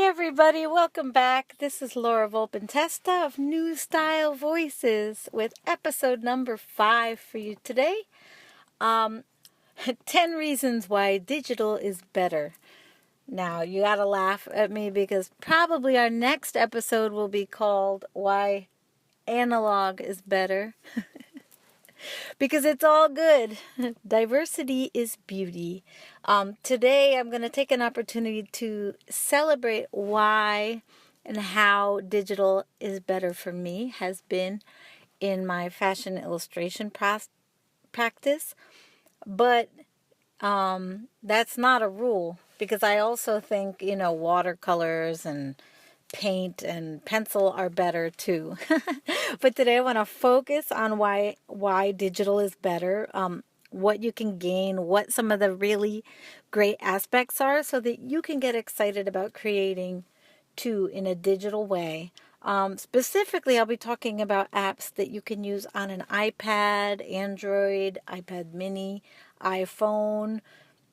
everybody, welcome back. This is Laura Volpentesta of New Style Voices with episode number 5 for you today. 10 reasons why digital is better. Now, you gotta laugh at me because probably our next episode will be called Why Analog is Better. Because it's all good. Diversity is beauty. Today, I'm going to take an opportunity to celebrate why and how digital is better for me, has been in my fashion illustration practice. But that's not a rule, because I also think, watercolors and paint and pencil are better too. But today I want to focus on why digital is better, what you can gain, what some of the really great aspects are, so that you can get excited about creating too in a digital way. Specifically, I'll be talking about apps that you can use on an iPad, Android, iPad mini, iPhone,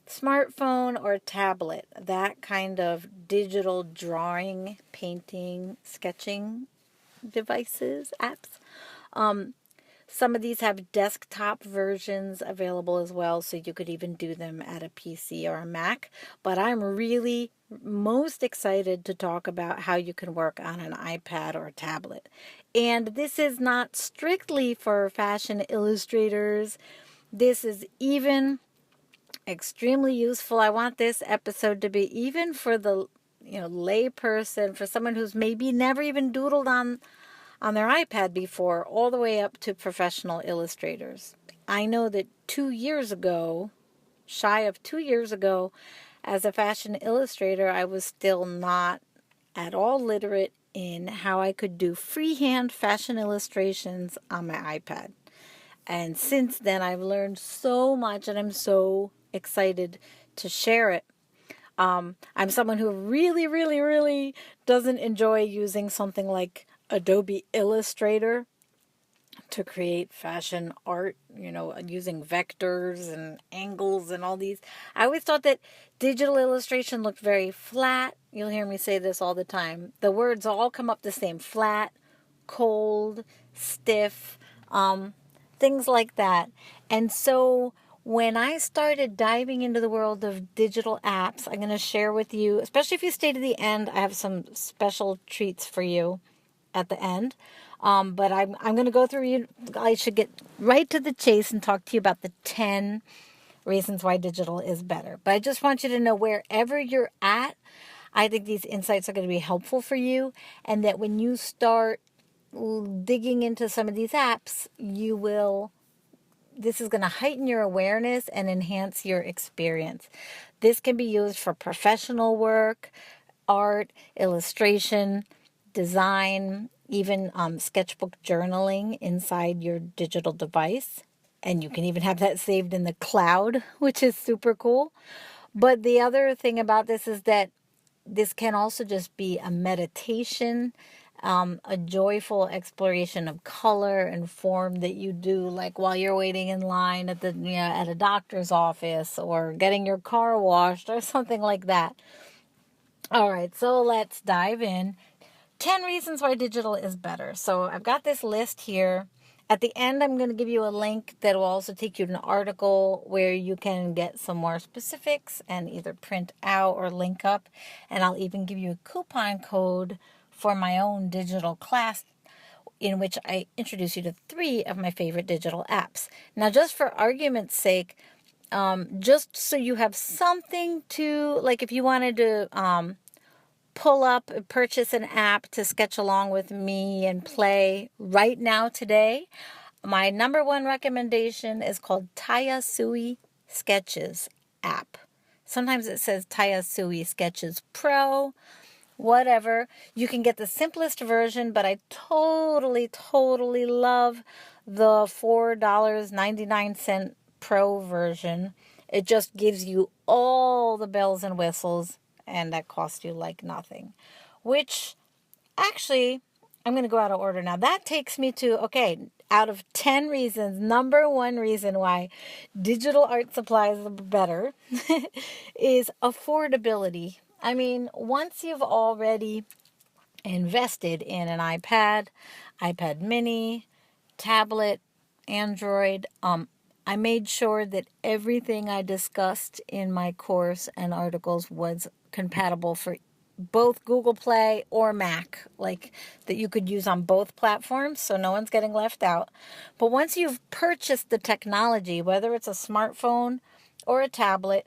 smartphone, or tablet. That kind of digital drawing, painting, sketching devices, apps. Some of these have desktop versions available as well, so you could even do them at a PC or a Mac. But I'm really most excited to talk about how you can work on an iPad or a tablet. And this is not strictly for fashion illustrators. This is even extremely useful. I want this episode to be even for the lay person, for someone who's maybe never even doodled on their iPad before, all the way up to professional illustrators. I know that 2 years ago, shy of 2 years ago, as a fashion illustrator, I was still not at all literate in how I could do freehand fashion illustrations on my iPad. And since then, I've learned so much, and I'm so excited to share it. I'm someone who really, really, really doesn't enjoy using something like Adobe Illustrator to create fashion art, using vectors and angles and all these. I always thought that digital illustration looked very flat. You'll hear me say this all the time. The words all come up the same: flat, cold, stiff, things like that. And so when I started diving into the world of digital apps, I'm going to share with you, especially if you stay to the end, I have some special treats for you at the end. But I'm going to go through you. I should get right to the chase and talk to you about the 10 reasons why digital is better. But I just want you to know, wherever you're at, I think these insights are going to be helpful for you, and that when you start digging into some of these apps, this is going to heighten your awareness and enhance your experience. This can be used for professional work, art, illustration, design, even sketchbook journaling inside your digital device. And you can even have that saved in the cloud, which is super cool. But the other thing about this is that this can also just be a meditation, a joyful exploration of color and form that you do, like while you're waiting in line at at a doctor's office, or getting your car washed, or something like that. All right, so let's dive in. 10 reasons why digital is better. So I've got this list here. At the end, I'm going to give you a link that will also take you to an article where you can get some more specifics and either print out or link up. And I'll even give you a coupon code for my own digital class, in which I introduce you to 3 of my favorite digital apps. Now, just for argument's sake, just so you have something to, like, if you wanted to purchase an app to sketch along with me and play right now today, my number 1 recommendation is called Tayasui Sketches app. Sometimes it says Tayasui Sketches Pro, whatever. You can get the simplest version, but I totally, totally love the $4.99 Pro version. It just gives you all the bells and whistles, and that costs you like nothing. Which, actually, I'm going to go out of order now. That takes me to, out of 10 reasons, number 1 reason why digital art supplies are better is affordability. I mean, once you've already invested in an iPad, iPad mini, tablet, Android, I made sure that everything I discussed in my course and articles was compatible for both Google Play or Mac, like that you could use on both platforms, so no one's getting left out. But once you've purchased the technology, whether it's a smartphone or a tablet,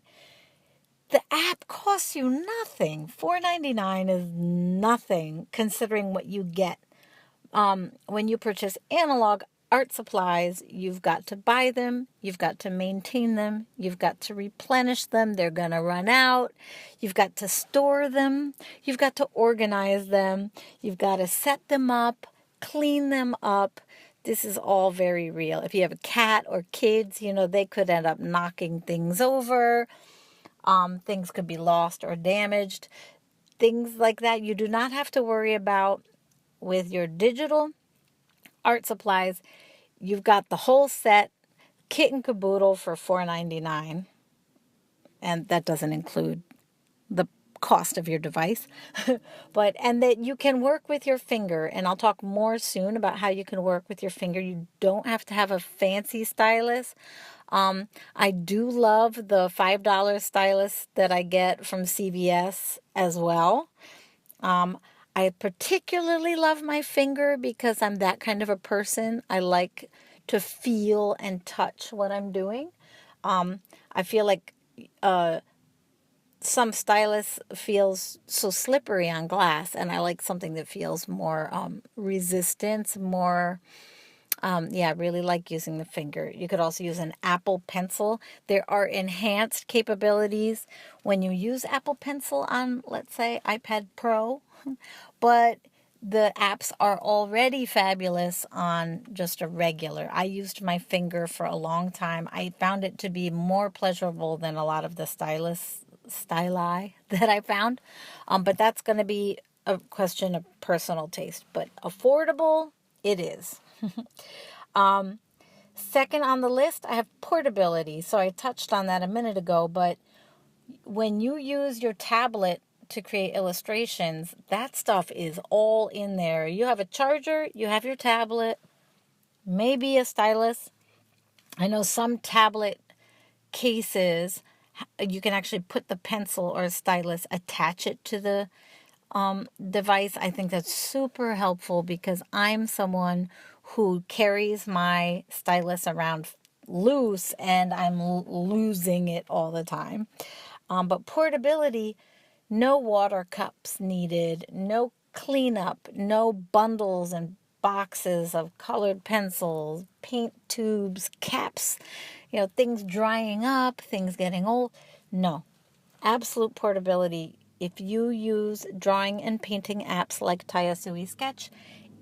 the app costs you nothing. $4.99 is nothing considering what you get. When you purchase analog art supplies, you've got to buy them, you've got to maintain them, you've got to replenish them, they're going to run out, you've got to store them, you've got to organize them, you've got to set them up, clean them up. This is all very real. If you have a cat or kids, they could end up knocking things over. Things could be lost or damaged. Things like that you do not have to worry about with your digital art supplies. You've got the whole set, kit and caboodle for $4.99. And that doesn't include the cost of your device. And that you can work with your finger. And I'll talk more soon about how you can work with your finger. You don't have to have a fancy stylus. I do love the $5 stylus that I get from CVS as well. I particularly love my finger because I'm that kind of a person. I like to feel and touch what I'm doing. I feel like some stylus feels so slippery on glass, and I like something that feels more resistance, more... I really like using the finger. You could also use an Apple Pencil. There are enhanced capabilities when you use Apple Pencil on, let's say, iPad Pro. But the apps are already fabulous on just a regular. I used my finger for a long time. I found it to be more pleasurable than a lot of the styli that I found. But that's going to be a question of personal taste. But affordable, it is. Second on the list, I have portability. So I touched on that a minute ago, but when you use your tablet to create illustrations, that stuff is all in there. You have a charger, you have your tablet, maybe a stylus. I know some tablet cases, you can actually put the pencil or a stylus, attach it to the device. I think that's super helpful because I'm someone who carries my stylus around loose and I'm losing it all the time. But portability, no water cups needed, no cleanup, no bundles and boxes of colored pencils, paint tubes, caps, things drying up, things getting old. No, absolute portability. If you use drawing and painting apps like Tayasui Sketch,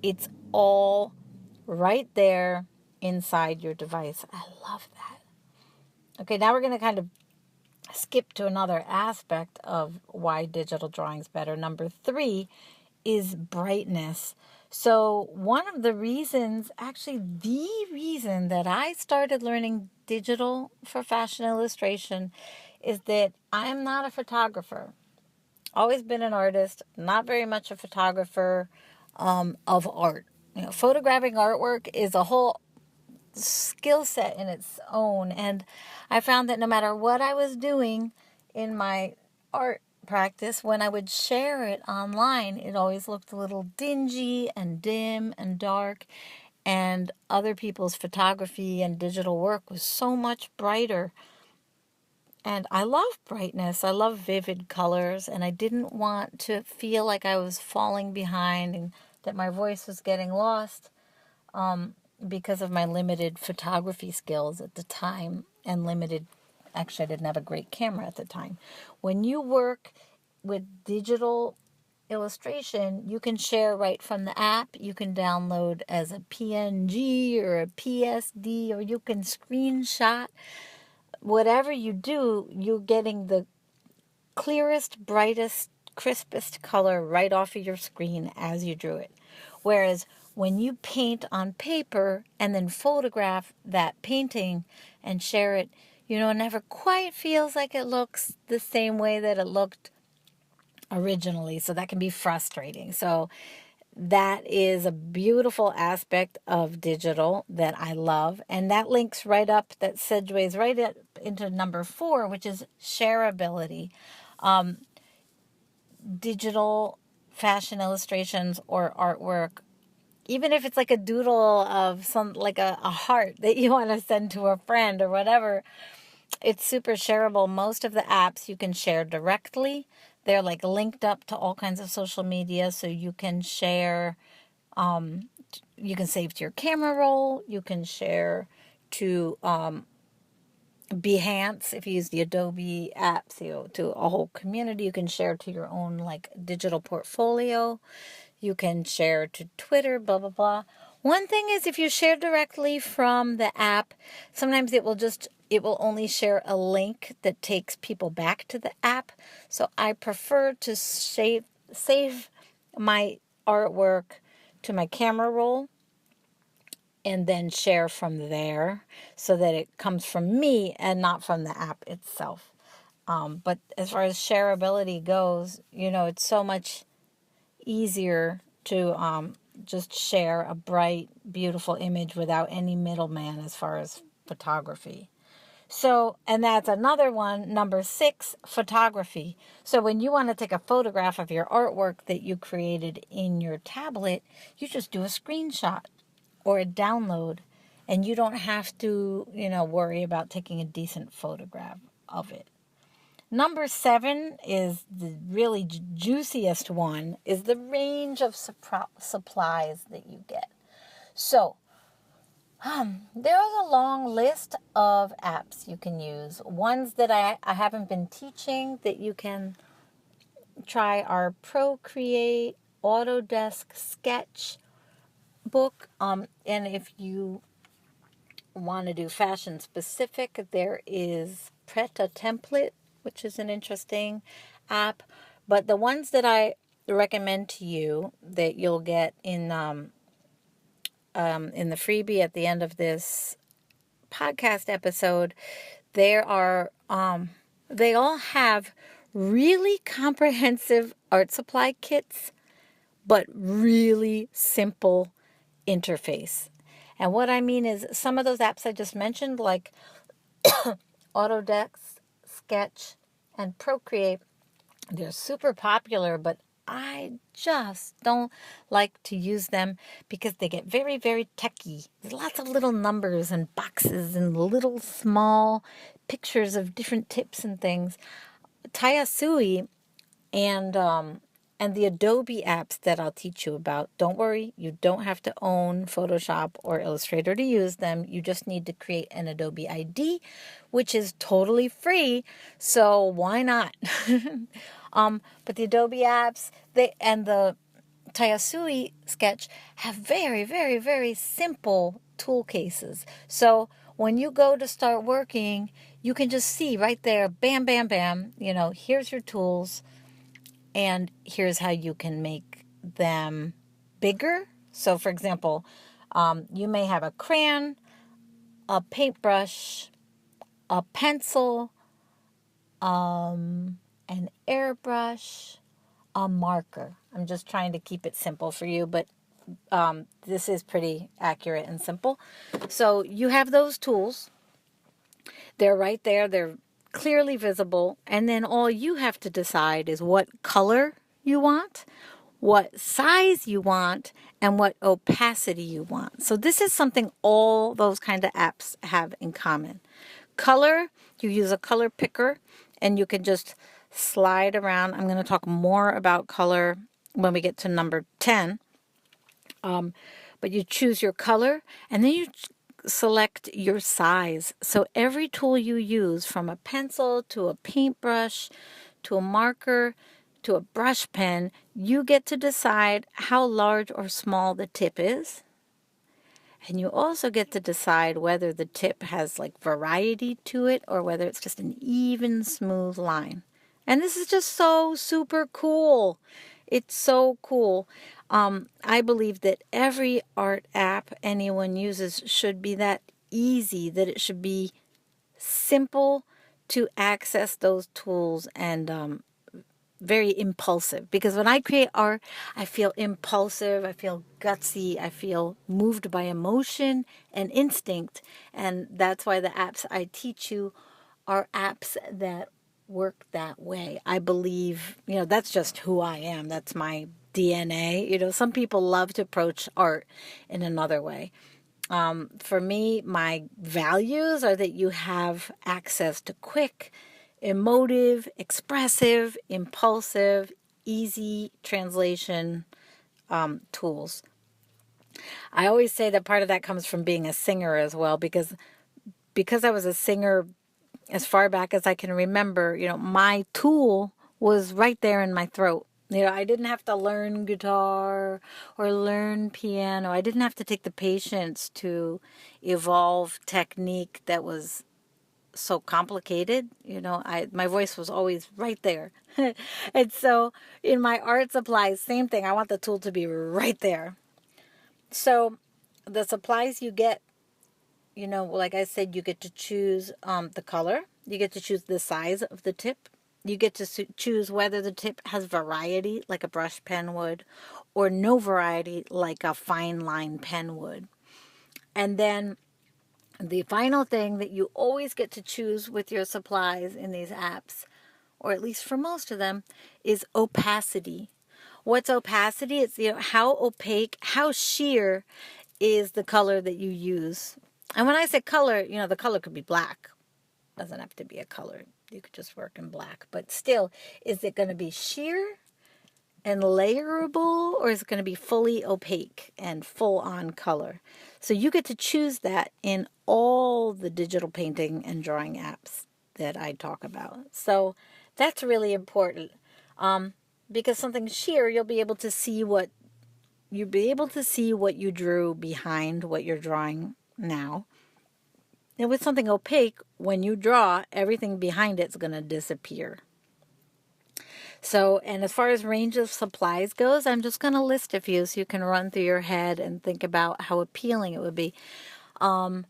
it's all right there inside your device. I love that. Okay, now we're going to kind of skip to another aspect of why digital drawing's better. Number 3 is brightness. So one of the reasons, actually the reason that I started learning digital for fashion illustration is that I'm not a photographer. Always been an artist, not very much a photographer of art. Photographing artwork is a whole skill set in its own. And I found that no matter what I was doing in my art practice, when I would share it online, it always looked a little dingy and dim and dark. And other people's photography and digital work was so much brighter. And I love brightness. I love vivid colors. And I didn't want to feel like I was falling behind and that my voice was getting lost because of my limited photography skills at the time and actually I didn't have a great camera at the time. When you work with digital illustration, you can share right from the app. You can download as a PNG or a PSD, or you can screenshot. Whatever you do, you're getting the clearest, brightest, crispest color right off of your screen as you drew it. Whereas when you paint on paper and then photograph that painting and share it, it never quite feels like it looks the same way that it looked originally, so that can be frustrating. So that is a beautiful aspect of digital that I love. And that links right up, that segues right into number 4, which is shareability. Digital fashion illustrations or artwork, even if it's like a doodle of some, like a heart that you want to send to a friend or whatever, it's super shareable. Most of the apps you can share directly. They're like linked up to all kinds of social media, so you can share. You can save to your camera roll. You can share to Behance if you use the Adobe apps, to a whole community. You can share to your own like digital portfolio. You can share to Twitter, blah, blah, blah. One thing is, if you share directly from the app, sometimes it will only share a link that takes people back to the app. So I prefer to save my artwork to my camera roll and then share from there so that it comes from me and not from the app itself. But as far as shareability goes, it's so much easier to just share a bright, beautiful image without any middleman as far as photography. So, and that's another one, number 6, photography. So when you want to take a photograph of your artwork that you created in your tablet, you just do a screenshot or a download, and you don't have to, worry about taking a decent photograph of it. Number 7 is the really juiciest one, is the range of supplies that you get. So, there's a long list of apps you can use. Ones that I haven't been teaching that you can try are Procreate, Autodesk Sketchbook, and if you want to do fashion specific, there is Preta Template, which is an interesting app. But the ones that I recommend to you that you'll get in the freebie at the end of this podcast episode, they all have really comprehensive art supply kits, but really simple interface. And what I mean is, some of those apps I just mentioned, like Autodesk, Sketch, and Procreate, they're super popular, but I just don't like to use them because they get very, very techy. There's lots of little numbers and boxes and little small pictures of different tips and things. Tayasui and the Adobe apps that I'll teach you about, don't worry, you don't have to own Photoshop or Illustrator to use them. You just need to create an Adobe ID, which is totally free, so why not? But the Adobe apps and the Tayasui Sketch have very, very, very simple tool cases. So when you go to start working, you can just see right there, bam, bam, bam, here's your tools. And here's how you can make them bigger. So, for example, you may have a crayon, a paintbrush, a pencil, an airbrush, a marker. I'm just trying to keep it simple for you, but this is pretty accurate and simple. So you have those tools. They're right there. They're clearly visible, and then all you have to decide is what color you want, what size you want, and what opacity you want. So this is something all those kind of apps have in common. Color, you use a color picker, and you can just slide around. I'm going to talk more about color when we get to number 10. But you choose your color, and then you select your size. So every tool you use, from a pencil to a paintbrush to a marker to a brush pen, you get to decide how large or small the tip is. And you also get to decide whether the tip has like variety to it or whether it's just an even, smooth line. And this is just so super cool. It's so cool. I believe that every art app anyone uses should be that easy, that it should be simple to access those tools and very impulsive, because when I create art, I feel impulsive, I feel gutsy, I feel moved by emotion and instinct. And that's why the apps I teach you are apps that work that way. I believe, that's just who I am. That's my DNA. Some people love to approach art in another way. For me, my values are that you have access to quick, emotive, expressive, impulsive, easy translation tools. I always say that part of that comes from being a singer as well, because I was a singer as far back as I can remember. My tool was right there in my throat. I didn't have to learn guitar or learn piano. I didn't have to take the patience to evolve technique that was so complicated. My voice was always right there. And so in my art supplies, same thing. I want the tool to be right there. So the supplies you get, like I said, you get to choose the color. You get to choose the size of the tip. You get to choose whether the tip has variety, like a brush pen would, or no variety, like a fine line pen would. And then the final thing that you always get to choose with your supplies in these apps, or at least for most of them, is opacity. What's opacity? It's how opaque, how sheer is the color that you use. And when I say color, the color could be black. It doesn't have to be a color. You could just work in black. But still, is it going to be sheer and layerable, or is it going to be fully opaque and full on color? So you get to choose that in all the digital painting and drawing apps that I talk about. So that's really important, because something sheer, you'll be able to see what you drew behind what you're drawing now. And with something opaque, when you draw, everything behind it's going to disappear. So, and as far as range of supplies goes, I'm just going to list a few so you can run through your head and think about how appealing it would be. You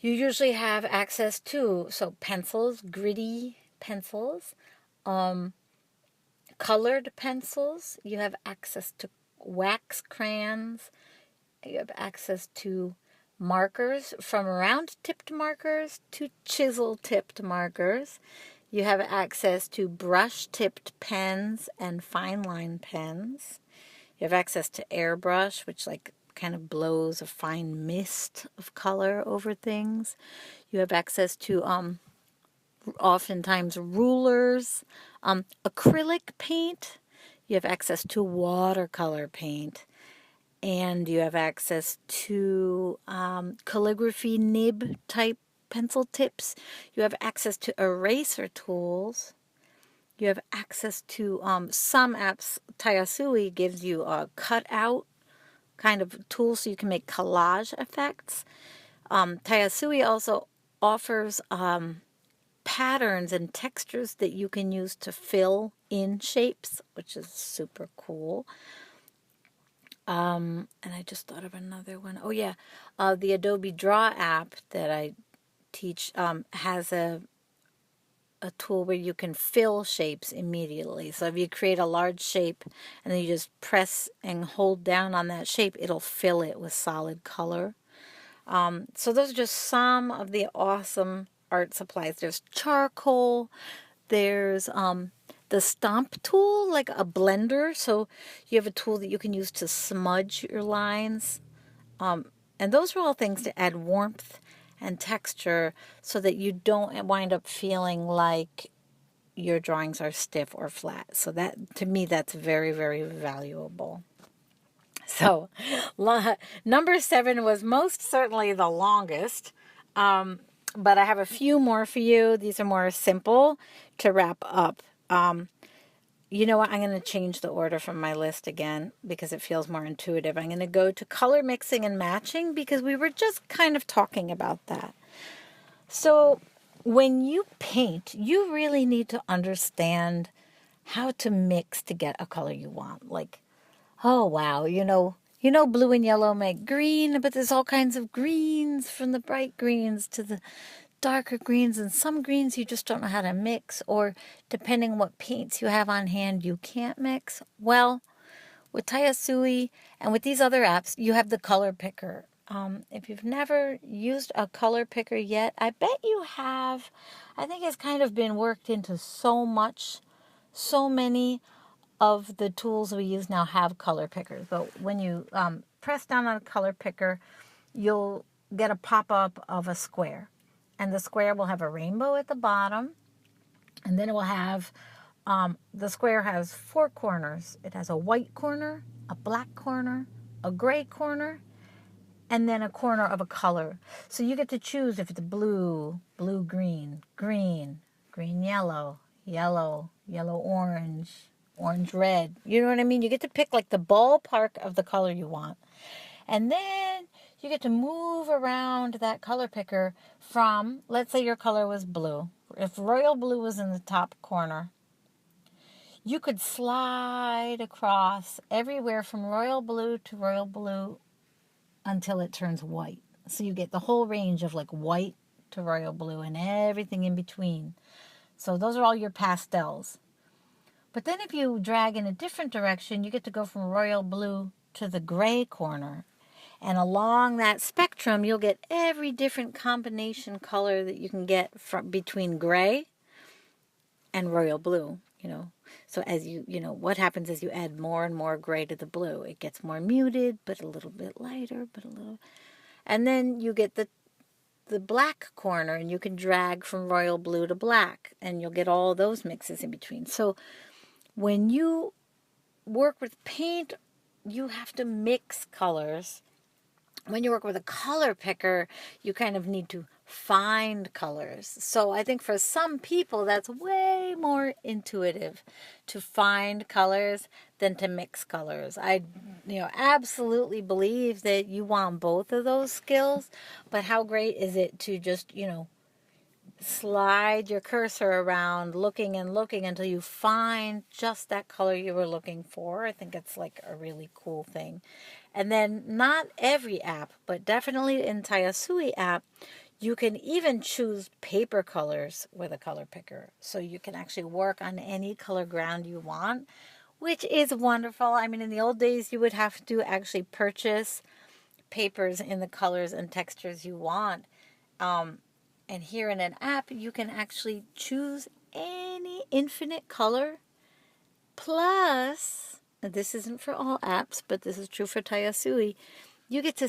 usually have access to, pencils, gritty pencils, colored pencils. You have access to wax crayons. You have access to markers, from round-tipped markers to chisel-tipped markers. You have access to brush-tipped pens and fine-line pens. You have access to airbrush, which kind of blows a fine mist of color over things. You have access to oftentimes rulers, acrylic paint. You have access to watercolor paint. And you have access to calligraphy nib type pencil tips. You have access to eraser tools. You have access to some apps. Tayasui gives you a cutout kind of tool so you can make collage effects. Tayasui also offers patterns and textures that you can use to fill in shapes, which is super cool. And I just thought of another one. Oh, yeah. The Adobe Draw app that I teach has a tool where you can fill shapes immediately. So if you create a large shape and then you just press and hold down on that shape, it'll fill it with solid color. So those are just some of the awesome art supplies. There's charcoal. There's the stomp tool, like a blender. So you have a tool that you can use to smudge your lines. And those are all things to add warmth and texture so that you don't wind up feeling like your drawings are stiff or flat. So that, to me, that's very, very valuable. So number 7 was most certainly the longest. But I have a few more for you. These are more simple to wrap up. You know what? I'm going to change the order from my list again because it feels more intuitive. I'm going to go to color mixing and matching because we were just kind of talking about that. So when you paint, you really need to understand how to mix to get a color you want. Like, oh, wow, blue and yellow make green, but there's all kinds of greens, from the bright greens to the darker greens, and some greens you just don't know how to mix, or depending what paints you have on hand, you can't mix. Well, with Tayasui and with these other apps, you have the color picker. If you've never used a color picker yet, I bet you have. I think it's kind of been worked into so many of the tools we use now have color pickers. But when you press down on a color picker, you'll get a pop-up of a square. And the square will have a rainbow at the bottom. And then it will have, the square has 4 corners. It has a white corner, a black corner, a gray corner, and then a corner of a color. So you get to choose if it's blue, blue green, green, green yellow, yellow, yellow orange, orange red. You know what I mean? You get to pick like the ballpark of the color you want. And then you get to move around that color picker from, let's say your color was blue. If royal blue was in the top corner, you could slide across everywhere from royal blue to royal blue until it turns white. So you get the whole range of like white to royal blue and everything in between. So those are all your pastels. But then if you drag in a different direction, you get to go from royal blue to the gray corner. And along that spectrum, you'll get every different combination color that you can get from between gray and royal blue, So as what happens is you add more and more gray to the blue. It gets more muted, but a little bit lighter, and then you get the black corner, and you can drag from royal blue to black, and you'll get all those mixes in between. So when you work with paint, you have to mix colors. When you work with a color picker, you kind of need to find colors. So I think for some people, that's way more intuitive to find colors than to mix colors. I, absolutely believe that you want both of those skills, but how great is it to just, slide your cursor around looking and looking until you find just that color you were looking for. I think it's like a really cool thing. And then not every app, but definitely in Tayasui app, you can even choose paper colors with a color picker. So you can actually work on any color ground you want, which is wonderful. I mean, in the old days, you would have to actually purchase papers in the colors and textures you want. And here in an app, you can actually choose any infinite color. Plus, this isn't for all apps, but this is true for Tayasui, you get to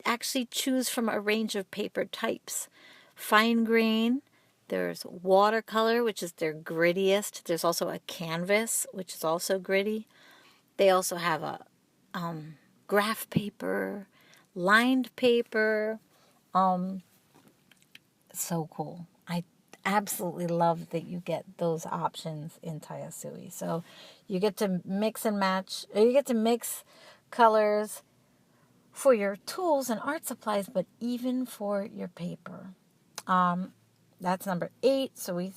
actually choose from a range of paper types. Fine grain, there's watercolor, which is their grittiest. There's also a canvas, which is also gritty. They also have a graph paper, lined paper. So cool. I absolutely love that you get those options in Tayasui. So you get to mix and match, or you get to mix colors for your tools and art supplies, but even for your paper. That's number 8. So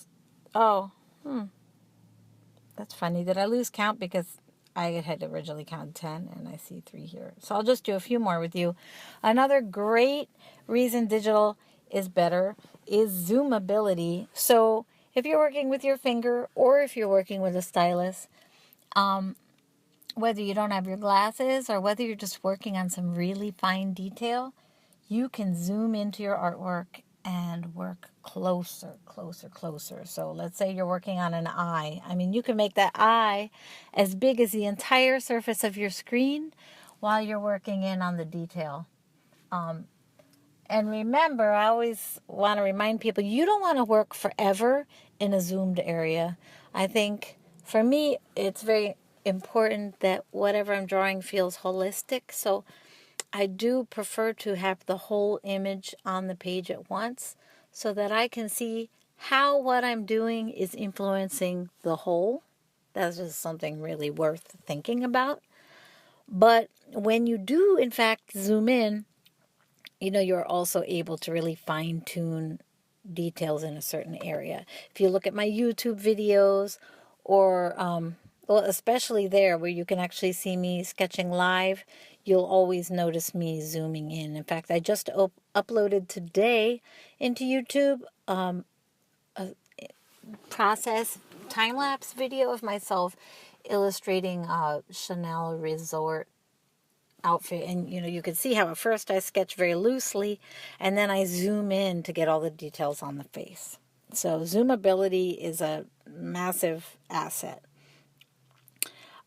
that's funny. Did I lose count? Because I had originally counted 10 and I see 3 here. So I'll just do a few more with you. Another great reason digital is better is zoomability. So if you're working with your finger or if you're working with a stylus, whether you don't have your glasses or whether you're just working on some really fine detail, you can zoom into your artwork and work closer. So let's say you're working on an eye. I mean, you can make that eye as big as the entire surface of your screen while you're working in on the detail. And remember, I always want to remind people, you don't want to work forever in a zoomed area. I think, for me, it's very important that whatever I'm drawing feels holistic. So I do prefer to have the whole image on the page at once so that I can see how what I'm doing is influencing the whole. That's just something really worth thinking about. But when you do, in fact, zoom in, you're also able to really fine-tune details in a certain area. If you look at my YouTube videos or Well, especially there where you can actually see me sketching live, you'll always notice me zooming in. In fact, I just uploaded today into YouTube a process time-lapse video of myself illustrating a Chanel resort outfit. And, you can see how at first I sketch very loosely, and then I zoom in to get all the details on the face. So zoomability is a massive asset.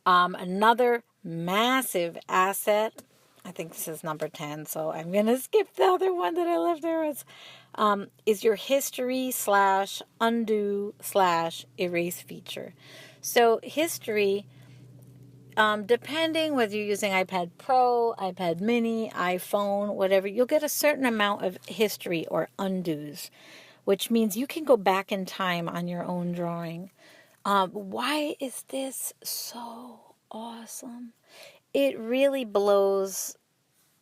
Another massive asset, I think this is number 10, so I'm going to skip the other one that I left there, is your history / undo / erase feature. So history, depending whether you're using iPad Pro, iPad Mini, iPhone, whatever, you'll get a certain amount of history or undos, which means you can go back in time on your own drawing. Why is this so awesome? It really blows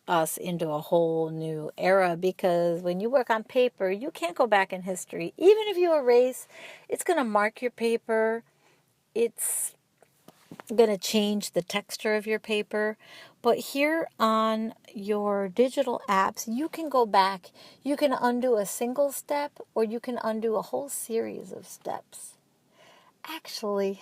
us into a whole new era, because when you work on paper, you can't go back in history. Even if you erase, it's going to mark your paper. It's going to change the texture of your paper. But here on your digital apps, you can go back. You can undo a single step, or you can undo a whole series of steps. Actually,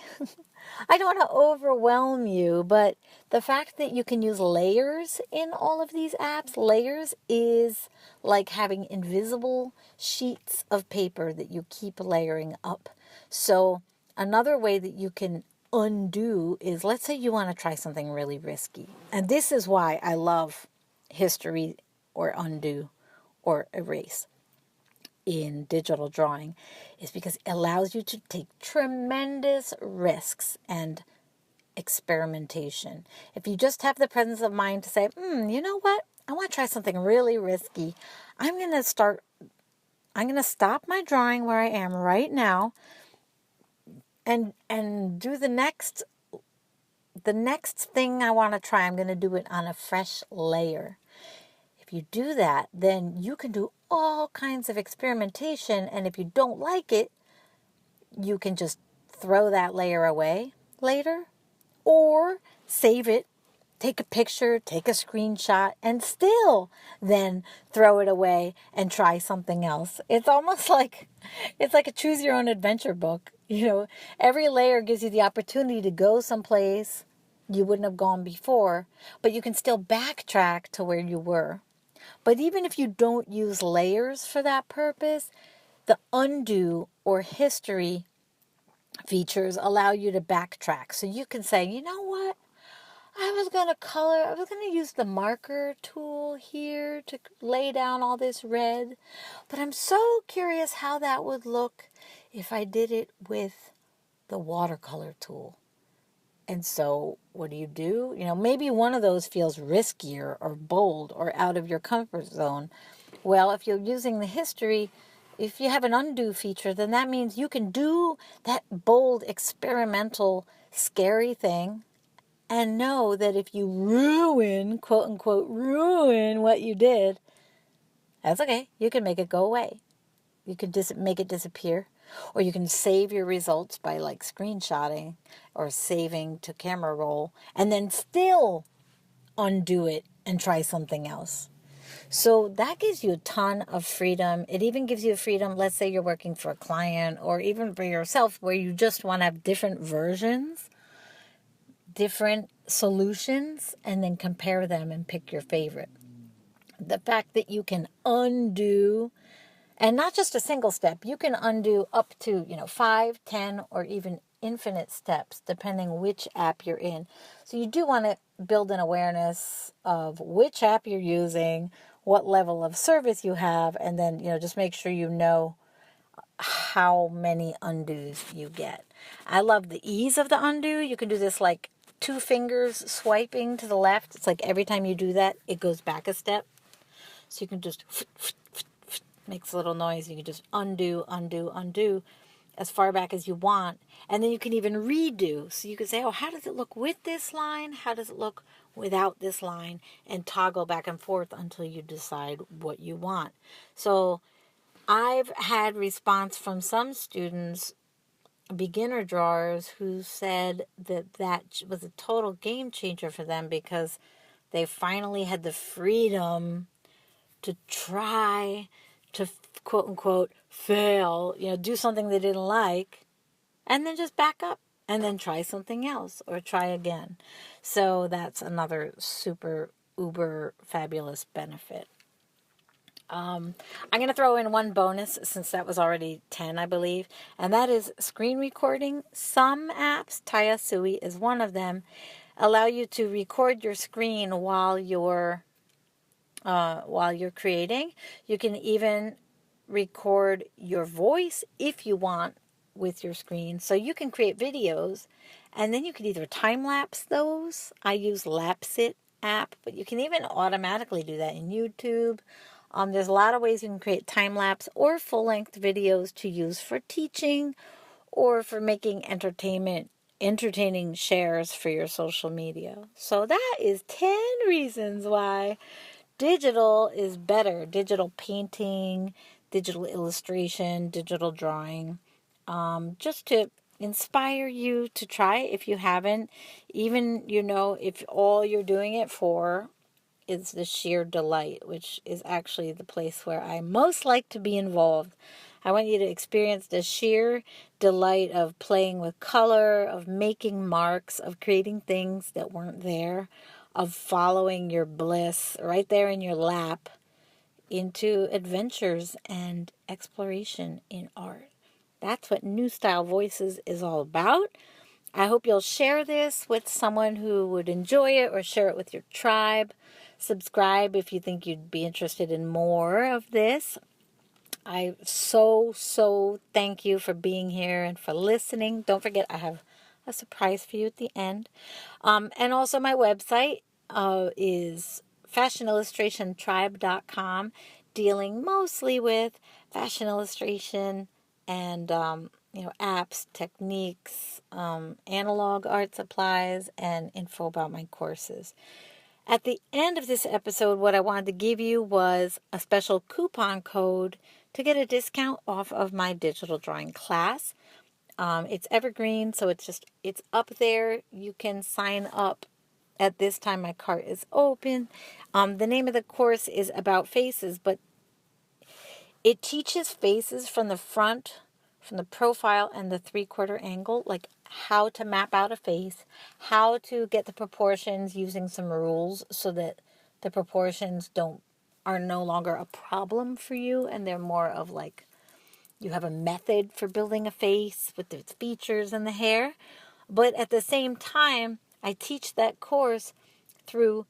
I don't want to overwhelm you, but the fact that you can use layers in all of these apps, layers is like having invisible sheets of paper that you keep layering up. So another way that you can undo is, let's say you want to try something really risky. And this is why I love history or undo or erase in digital drawing, is because it allows you to take tremendous risks and experimentation. If you just have the presence of mind to say, you know what? I want to try something really risky. I'm going to stop my drawing where I am right now and do the next thing I want to try. I'm going to do it on a fresh layer. If you do that, then you can do all kinds of experimentation, and if you don't like it, you can just throw that layer away later, or save it, take a picture, take a screenshot, and still then throw it away and try something else. It's almost like a choose your own adventure book. Every layer gives you the opportunity to go someplace you wouldn't have gone before, but you can still backtrack to where you were. But even if you don't use layers for that purpose, the undo or history features allow you to backtrack. So you can say, you know what? I was going to use the marker tool here to lay down all this red. But I'm so curious how that would look if I did it with the watercolor tool. And so what do? Maybe one of those feels riskier or bold or out of your comfort zone. Well, if you're using the history, if you have an undo feature, then that means you can do that bold, experimental, scary thing and know that if you ruin, quote unquote, ruin what you did, that's okay. You can make it go away. You can make it disappear. Or you can save your results by screenshotting or saving to camera roll, and then still undo it and try something else. So that gives you a ton of freedom. It even gives you freedom, let's say you're working for a client or even for yourself, where you just want to have different versions, different solutions, and then compare them and pick your favorite. The fact that you can undo, and not just a single step, you can undo up to 5, 10, or even infinite steps, depending which app you're in. So you do want to build an awareness of which app you're using, what level of service you have, and then just make sure you know how many undos you get. I love the ease of the undo. You can do this 2 fingers swiping to the left. It's like every time you do that, it goes back a step. So you can just makes a little noise. You can just undo as far back as you want. And then you can even redo. So you can say, how does it look with this line? How does it look without this line? And toggle back and forth until you decide what you want. So I've had response from some students beginner drawers who said that that was a total game changer for them because they finally had the freedom to try to quote unquote fail, do something they didn't like, and then just back up and then try something else or try again. So that's another super uber fabulous benefit. I'm going to throw in one bonus since that was already 10, I believe, and that is screen recording. Some apps, Tayasui is one of them, allow you to record your screen while you're creating. You can even record your voice if you want with your screen. So you can create videos and then you can either time lapse those. I use Lapsit app, but you can even automatically do that in YouTube. There's a lot of ways you can create time lapse or full length videos to use for teaching or for making entertaining shares for your social media. So that is 10 reasons why digital is better. Digital painting, digital illustration, digital drawing. Just to inspire you to try if you haven't. Even, if all you're doing it for is the sheer delight, which is actually the place where I most like to be involved. I want you to experience the sheer delight of playing with color, of making marks, of creating things that weren't there, of following your bliss right there in your lap into adventures and exploration in art. That's what New Style Voices is all about. I hope you'll share this with someone who would enjoy it or share it with your tribe. Subscribe if you think you'd be interested in more of this. I so thank you for being here and for listening. Don't forget, I have a surprise for you at the end. And also my website is fashionillustrationtribe.com, dealing mostly with fashion illustration and apps, techniques, analog art supplies, and info about my courses. At the end of this episode, what I wanted to give you was a special coupon code to get a discount off of my digital drawing class. It's evergreen, so it's up there. You can sign up at this time. My cart is open. The name of the course is about faces, but it teaches faces from the front, from the profile and the 3/4 angle, like how to map out a face, how to get the proportions using some rules so that the proportions are no longer a problem for you and they're more of like you have a method for building a face with its features and the hair. But at the same time, I teach that course through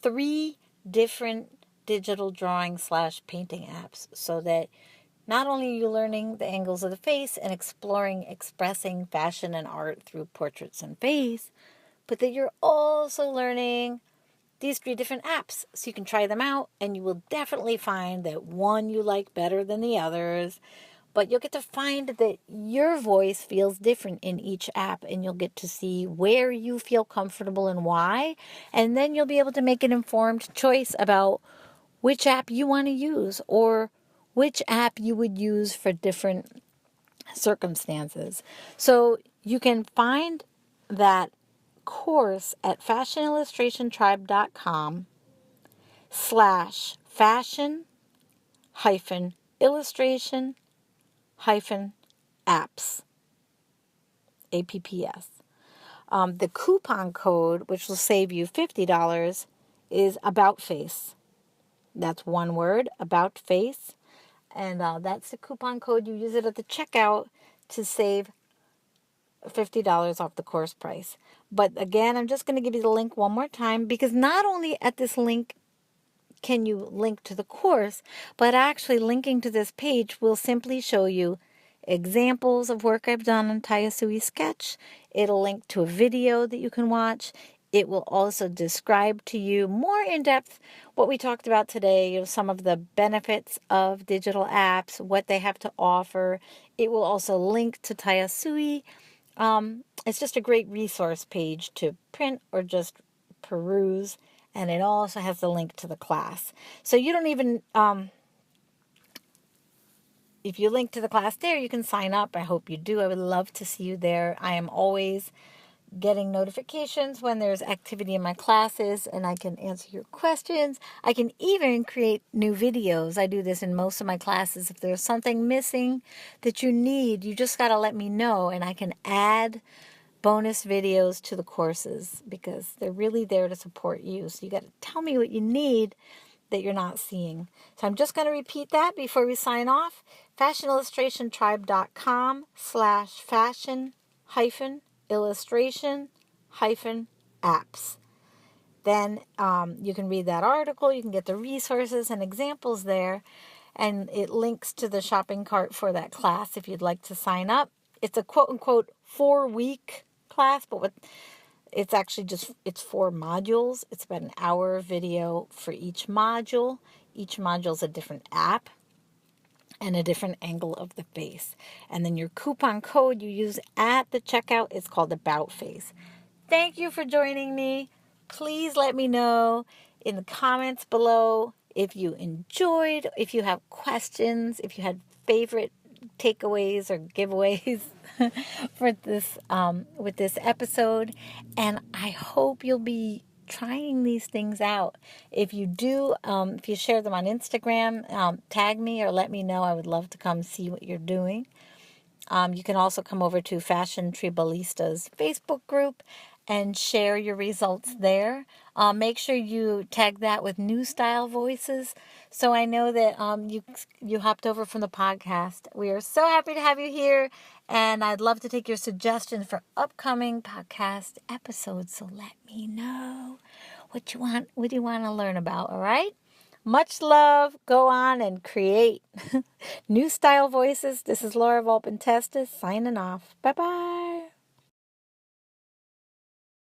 3 different digital drawing / painting apps so that not only are you learning the angles of the face and expressing fashion and art through portraits and face, but that you're also learning these 3 different apps. So you can try them out and you will definitely find that one you like better than the others. But you'll get to find that your voice feels different in each app and you'll get to see where you feel comfortable and why. And then you'll be able to make an informed choice about which app you want to use or which app you would use for different circumstances. So you can find that course at fashionillustrationtribe.com/fashion-illustration-apps. APPS. The coupon code, which will save you $50, is About Face. That's one word, About Face. And that's the coupon code. You use it at the checkout to save $50 off the course price. But again, I'm just going to give you the link one more time because not only at this link can you link to the course, but actually linking to this page will simply show you examples of work I've done on Tayasui Sketch. It'll link to a video that you can watch. It will also describe to you more in depth what we talked about today, some of the benefits of digital apps, what they have to offer. It will also link to Tayasui. It's just a great resource page to print or just peruse. And it also has the link to the class. So you don't even, if you link to the class there, you can sign up. I hope you do. I would love to see you there. I am always getting notifications when there's activity in my classes, and I can answer your questions. I can even create new videos. I do this in most of my classes. If there's something missing that you need, you just got to let me know, and I can add bonus videos to the courses because they're really there to support you. So you got to tell me what you need that you're not seeing. So I'm just going to repeat that before we sign off. fashionillustrationtribe.com/fashion-illustration-apps. Then you can read that article. You can get the resources and examples there. And it links to the shopping cart for that class if you'd like to sign up. It's a quote-unquote 4-week class, but it's actually it's 4 modules. It's about an hour video for each module. Each module is a different app and a different angle of the face. And then your coupon code you use at the checkout is called About Face. Thank you for joining me. Please let me know in the comments below if you enjoyed, if you have questions, if you had favorite takeaways or giveaways for this with this episode. And I hope you'll be trying these things out. If you do, if you share them on Instagram, tag me or let me know. I would love to come see what you're doing. You can also come over to Fashion Tribalistas Facebook group and share your results there. Make sure you tag that with New Style Voices so I know that you hopped over from the podcast. We are so happy to have you here, and I'd love to take your suggestions for upcoming podcast episodes. So let me know what you want to learn about, all right? Much love. Go on and create. New Style Voices. This is Laura Volpin-Testis signing off. Bye-bye.